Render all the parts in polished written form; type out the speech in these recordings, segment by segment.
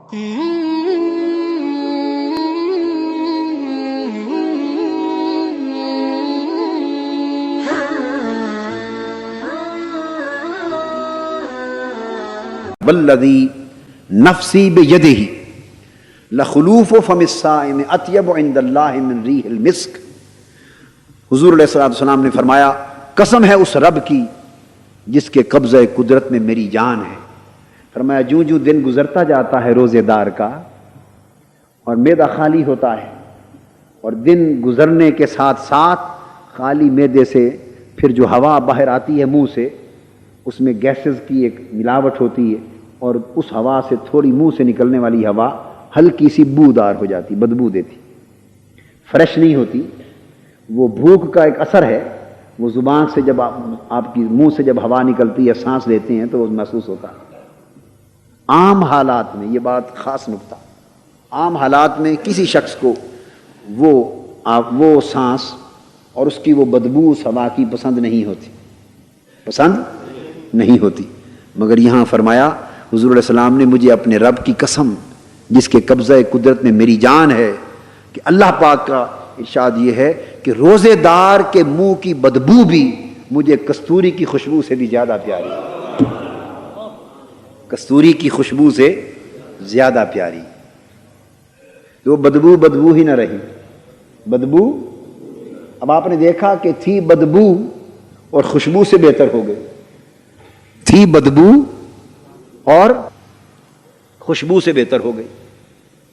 والذی نفسی بیدہ لخلوف فم الصائم اطیب عند اللہ من ریح المسک۔ حضور علیہ الصلوۃ والسلام نے فرمایا قسم ہے اس رب کی جس کے قبضہ قدرت میں میری جان ہے۔ فرمایا جوں جوں دن گزرتا جاتا ہے روزے دار کا اور معدہ خالی ہوتا ہے، اور دن گزرنے کے ساتھ ساتھ خالی معدے سے پھر جو ہوا باہر آتی ہے منہ سے، اس میں گیسز کی ایک ملاوٹ ہوتی ہے، اور اس ہوا سے تھوڑی منہ سے نکلنے والی ہوا ہلکی سی بودار ہو جاتی، بدبو دیتی، فریش نہیں ہوتی۔ وہ بھوک کا ایک اثر ہے، وہ زبان سے جب آپ کی منہ سے جب ہوا نکلتی ہے، سانس لیتے ہیں تو وہ محسوس ہوتا ہے۔ عام حالات میں یہ بات خاص نکتہ، عام حالات میں کسی شخص کو وہ سانس اور اس کی وہ بدبو اس ہوا کی پسند نہیں ہوتی، مگر یہاں فرمایا حضور علیہ السلام نے مجھے اپنے رب کی قسم جس کے قبضہ قدرت میں میری جان ہے کہ اللہ پاک کا ارشاد یہ ہے کہ روزے دار کے منہ کی بدبو بھی مجھے کستوری کی خوشبو سے بھی زیادہ پیاری ہے، کستوری کی خوشبو سے زیادہ پیاری۔ تو بدبو ہی نہ رہی، بدبو اب آپ نے دیکھا کہ تھی بدبو اور خوشبو سے بہتر ہو گئی، تھی بدبو اور خوشبو سے بہتر ہو گئی۔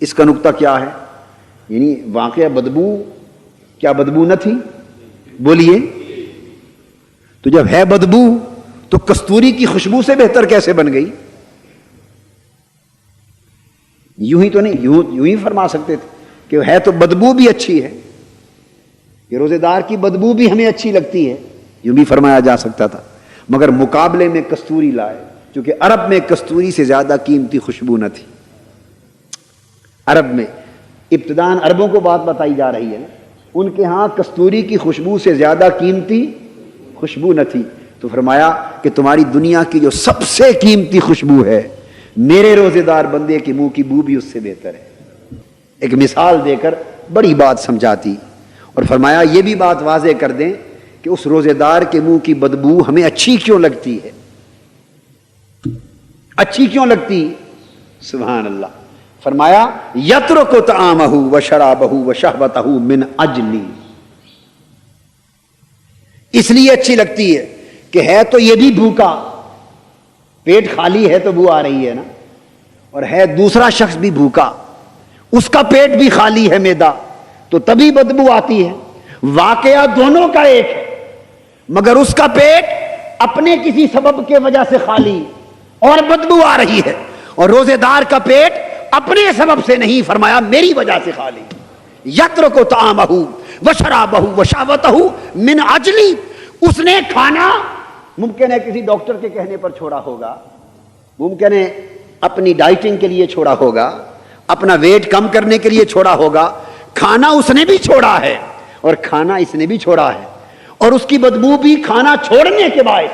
اس کا نقطہ کیا ہے؟ یعنی واقعہ بدبو، کیا بدبو نہ تھی؟ بولیے، تو جب ہے بدبو تو کستوری کی خوشبو سے بہتر کیسے بن گئی؟ یوں ہی تو نہیں، یوں ہی فرما سکتے تھے کہ ہے تو بدبو بھی اچھی ہے، کہ روزے دار کی بدبو بھی ہمیں اچھی لگتی ہے، یوں بھی فرمایا جا سکتا تھا، مگر مقابلے میں کستوری لائے، چونکہ عرب میں کستوری سے زیادہ قیمتی خوشبو نہ تھی۔ عرب میں ابتداً عربوں کو بات بتائی جا رہی ہے نا، ان کے ہاں کستوری کی خوشبو سے زیادہ قیمتی خوشبو نہ تھی، تو فرمایا کہ تمہاری دنیا کی جو سب سے قیمتی خوشبو ہے میرے روزے دار بندے کے منہ کی بو بھی اس سے بہتر ہے۔ ایک مثال دے کر بڑی بات سمجھاتی، اور فرمایا یہ بھی بات واضح کر دیں کہ اس روزے دار کے منہ کی بدبو ہمیں اچھی کیوں لگتی ہے، اچھی کیوں لگتی؟ سبحان اللہ۔ فرمایا یترک طعامہ وشرابہ وشہوتہ من اجلی، اس لیے اچھی لگتی ہے کہ ہے تو یہ بھی بھوکا، پیٹ خالی ہے تو بو آ رہی ہے نا، اور ہے دوسرا شخص بھی بھوکا، اس کا پیٹ بھی خالی ہے معدہ، تو تبھی بدبو آتی ہے۔ واقعہ دونوں کا ایک ہے، مگر اس کا پیٹ اپنے کسی سبب کے وجہ سے خالی اور بدبو آ رہی ہے، اور روزے دار کا پیٹ اپنے سبب سے نہیں، فرمایا میری وجہ سے خالی۔ یترک طعامہ وشرابہ وشہوتہ من اجلی، اس نے کھانا ممکن ہے کسی ڈاکٹر کے کہنے پر چھوڑا ہوگا، ممکن ہے اپنی ڈائٹنگ کے لیے چھوڑا ہوگا، اپنا ویٹ کم کرنے کے لیے چھوڑا ہوگا، کھانا اس نے بھی چھوڑا ہے اور کھانا اس نے بھی چھوڑا ہے، اور اس کی بدبو بھی کھانا چھوڑنے کے باعث،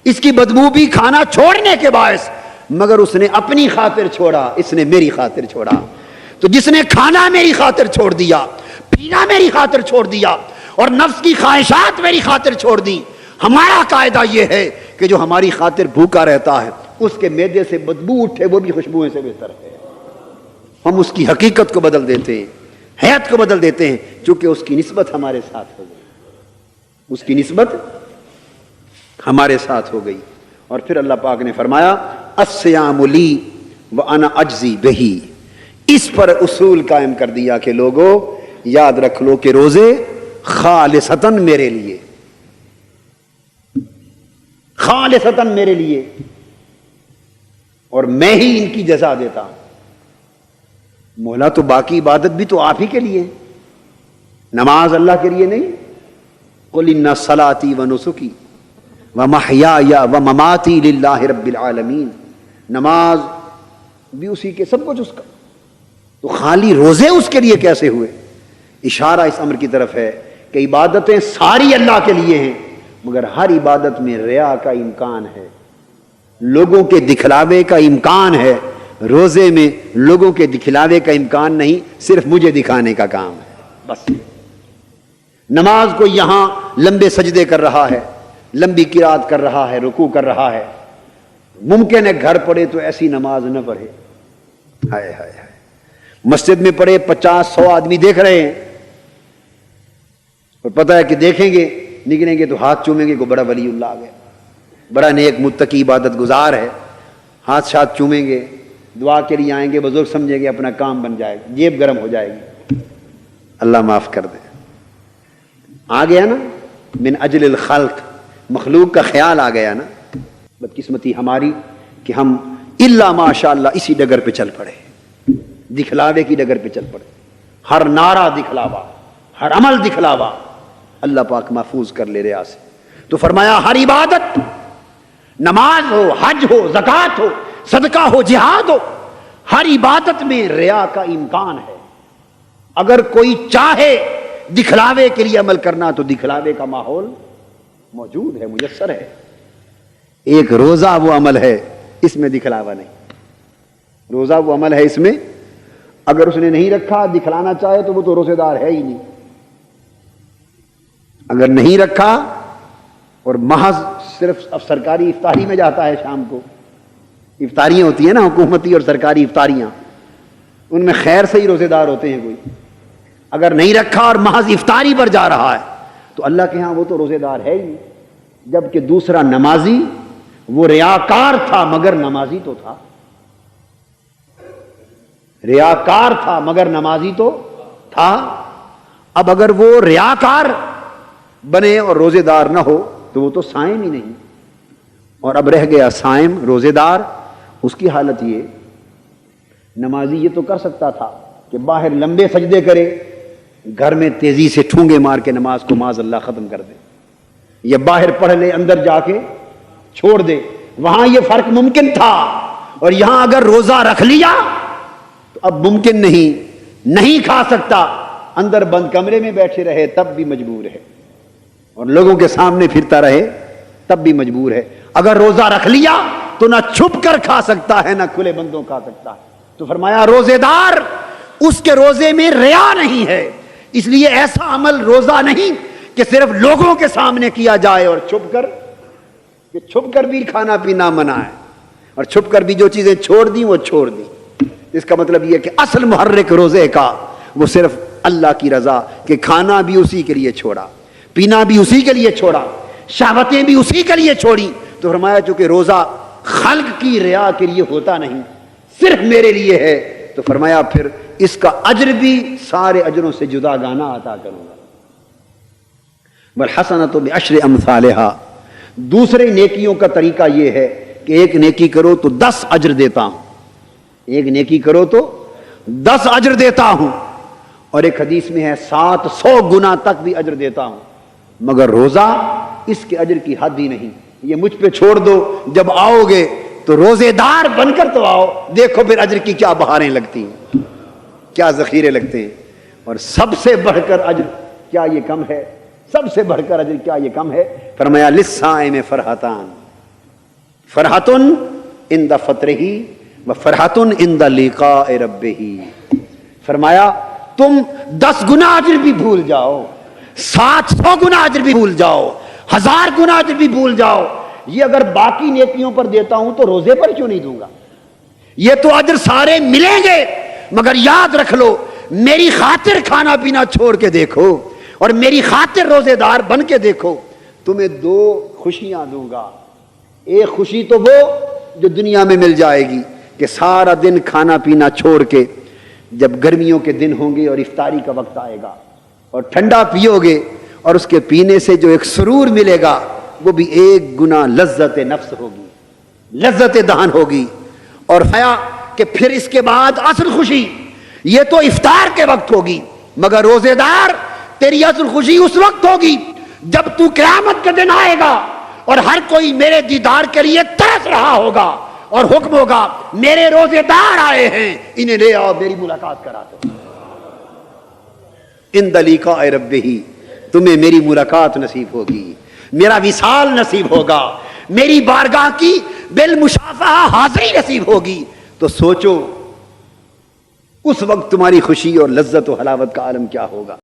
اس کی بدبو بھی کھانا چھوڑنے کے باعث، مگر اس نے اپنی خاطر چھوڑا، اس نے میری خاطر چھوڑا۔ تو جس نے کھانا میری خاطر چھوڑ دیا، پینا میری خاطر چھوڑ دیا، اور نفس کی خواہشات میری خاطر چھوڑ دی، ہمارا قاعدہ یہ ہے کہ جو ہماری خاطر بھوکا رہتا ہے اس کے معدے سے بدبو اٹھے وہ بھی خوشبوئیں سے بہتر ہے۔ ہم اس کی حقیقت کو بدل دیتے ہیں، حیات کو بدل دیتے ہیں، چونکہ اس کی نسبت ہمارے ساتھ ہو گئی، اس کی نسبت ہمارے ساتھ ہو گئی۔ اور پھر اللہ پاک نے فرمایا الصیام لی وانا اجزی بہی، اس پر اصول قائم کر دیا کہ لوگوں یاد رکھ لو کہ روزے خالصتاً میرے لیے، خالصتاً میرے لیے، اور میں ہی ان کی جزا دیتا ہوں۔ مولا تو باقی عبادت بھی تو آپ ہی کے لیے، نماز اللہ کے لیے نہیں۔ قل ان صلاتي ونسكي ومحیاي ومماتي للہ رب العالمین، نماز بھی اسی کے، سب کچھ اس کا، تو خالی روزے اس کے لیے کیسے ہوئے؟ اشارہ اس امر کی طرف ہے کہ عبادتیں ساری اللہ کے لیے ہیں، مگر ہر عبادت میں ریا کا امکان ہے، لوگوں کے دکھلاوے کا امکان ہے، روزے میں لوگوں کے دکھلاوے کا امکان نہیں، صرف مجھے دکھانے کا کام ہے بس۔ نماز کو یہاں لمبے سجدے کر رہا ہے، لمبی قرات کر رہا ہے، رکوع کر رہا ہے، ممکن ہے گھر پڑھے تو ایسی نماز نہ پڑھے، ہائے ہائے ہائے، مسجد میں پڑھے 50-100 آدمی دیکھ رہے ہیں، اور پتہ ہے کہ دیکھیں گے نکلیں گے تو ہاتھ چومیں گے، کو بڑا ولی اللہ آ گیا، بڑا نیک متقی عبادت گزار ہے، ہاتھ شاتھ چومیں گے، دعا کے لیے آئیں گے، بزرگ سمجھیں گے، اپنا کام بن جائے گا، جیب گرم ہو جائے گی، اللہ معاف کر دے۔ آ گیا نا من اجل الخلق، مخلوق کا خیال آ گیا نا۔ بدقسمتی ہماری کہ ہم الا ماشاء اللہ اسی ڈگر پہ چل پڑے، دکھلاوے کی ڈگر پہ چل پڑے، ہر نعرہ دکھلاوا، ہر عمل دکھلاوا، اللہ پاک محفوظ کر لے ریا سے۔ تو فرمایا ہر عبادت، نماز ہو، حج ہو، زکوٰۃ ہو، صدقہ ہو، جہاد ہو، ہر عبادت میں ریا کا امکان ہے۔ اگر کوئی چاہے دکھلاوے کے لیے عمل کرنا تو دکھلاوے کا ماحول موجود ہے، میسر ہے۔ ایک روزہ وہ عمل ہے، اس میں دکھلاوا نہیں۔ روزہ وہ عمل ہے، اس میں اگر اس نے نہیں رکھا دکھلانا چاہے تو وہ تو روزے دار ہے ہی نہیں۔ اگر نہیں رکھا اور محض صرف اب سرکاری افطاری میں جاتا ہے، شام کو افطاریاں ہوتی ہیں نا حکومتی اور سرکاری افطاریاں، ان میں خیر سے ہی روزے دار ہوتے ہیں کوئی، اگر نہیں رکھا اور محض افطاری پر جا رہا ہے تو اللہ کے ہاں وہ تو روزے دار ہے ہی۔ جبکہ دوسرا نمازی، وہ ریاکار تھا مگر نمازی تو تھا، ریاکار تھا مگر نمازی تو تھا۔ اب اگر وہ ریاکار بنے اور روزے دار نہ ہو تو وہ تو صائم ہی نہیں، اور اب رہ گیا صائم روزے دار۔ اس کی حالت یہ، نمازی یہ تو کر سکتا تھا کہ باہر لمبے سجدے کرے، گھر میں تیزی سے ٹھونگے مار کے نماز کو معاذ اللہ ختم کر دے، یا باہر پڑھ لے اندر جا کے چھوڑ دے، وہاں یہ فرق ممکن تھا۔ اور یہاں اگر روزہ رکھ لیا تو اب ممکن نہیں کھا سکتا، اندر بند کمرے میں بیٹھے رہے تب بھی مجبور ہے، اور لوگوں کے سامنے پھرتا رہے تب بھی مجبور ہے۔ اگر روزہ رکھ لیا تو نہ چھپ کر کھا سکتا ہے، نہ کھلے بندوں کھا سکتا ہے۔ تو فرمایا روزے دار، اس کے روزے میں ریا نہیں ہے، اس لیے ایسا عمل روزہ نہیں کہ صرف لوگوں کے سامنے کیا جائے اور چھپ کر بھی کھانا پینا منع ہے، اور چھپ کر بھی جو چیزیں چھوڑ دی وہ چھوڑ دی۔ اس کا مطلب یہ کہ اصل محرک روزے کا وہ صرف اللہ کی رضا، کہ کھانا بھی اسی کے لیے چھوڑا، پینا بھی اسی کے لیے چھوڑا، شہوتیں بھی اسی کے لیے چھوڑی۔ تو فرمایا چونکہ روزہ خلق کی ریا کے لیے ہوتا نہیں، صرف میرے لیے ہے، تو فرمایا پھر اس کا اجر بھی سارے اجروں سے جدا گانا عطا کروں گا۔ والحسنۃ بعشر امثالها، دوسرے نیکیوں کا طریقہ یہ ہے کہ ایک نیکی کرو تو 10 اجر دیتا ہوں، ایک نیکی کرو تو 10 اجر دیتا ہوں، اور ایک حدیث میں ہے 700 گنا تک بھی اجر دیتا ہوں۔ مگر روزہ اس کے اجر کی حد ہی نہیں، یہ مجھ پہ چھوڑ دو، جب آؤ گے تو روزے دار بن کر تو آؤ، دیکھو پھر اجر کی کیا بہاریں لگتی ہیں، کیا ذخیرے لگتے ہیں۔ اور سب سے بڑھ کر اجر کیا یہ کم ہے؟ سب سے بڑھ کر اجر کیا یہ کم ہے؟ فرمایا للصائم فرحتان، فرحۃ عند فطرہ وفرحۃ عند لقاء ربہ۔ فرمایا تم 10 گنا اجر بھی بھول جاؤ، 700 گنا اجر بھی بھول جاؤ، 1000 گنا اجر بھی بھول جاؤ، یہ اگر باقی نیکیوں پر دیتا ہوں تو روزے پر کیوں نہیں دوں گا؟ یہ تو اجر سارے ملیں گے، مگر یاد رکھ لو میری خاطر کھانا پینا چھوڑ کے دیکھو، اور میری خاطر روزے دار بن کے دیکھو، تمہیں 2 خوشیاں دوں گا۔ ایک خوشی تو وہ جو دنیا میں مل جائے گی کہ سارا دن کھانا پینا چھوڑ کے جب گرمیوں کے دن ہوں گے اور افطاری کا وقت آئے گا اور ٹھنڈا پیو گے، اور اس کے پینے سے جو ایک سرور ملے گا وہ بھی 1 گنا لذت نفس ہوگی، لذت دہن ہوگی۔ اور فرمایا کہ پھر اس کے بعد اصل خوشی یہ تو افطار کے وقت ہوگی، مگر روزے دار تیری اصل خوشی اس وقت ہوگی جب تو قیامت کا دن آئے گا اور ہر کوئی میرے دیدار کے لیے ترس رہا ہوگا، اور حکم ہوگا میرے روزے دار آئے ہیں، انہیں لے آؤ میری ملاقات کرا دو۔ عند لقاء ربہ، تمہیں میری ملاقات نصیب ہوگی، میرا وصال نصیب ہوگا، میری بارگاہ کی بالمشافہہ حاضری نصیب ہوگی۔ تو سوچو اس وقت تمہاری خوشی اور لذت و حلاوت کا عالم کیا ہوگا.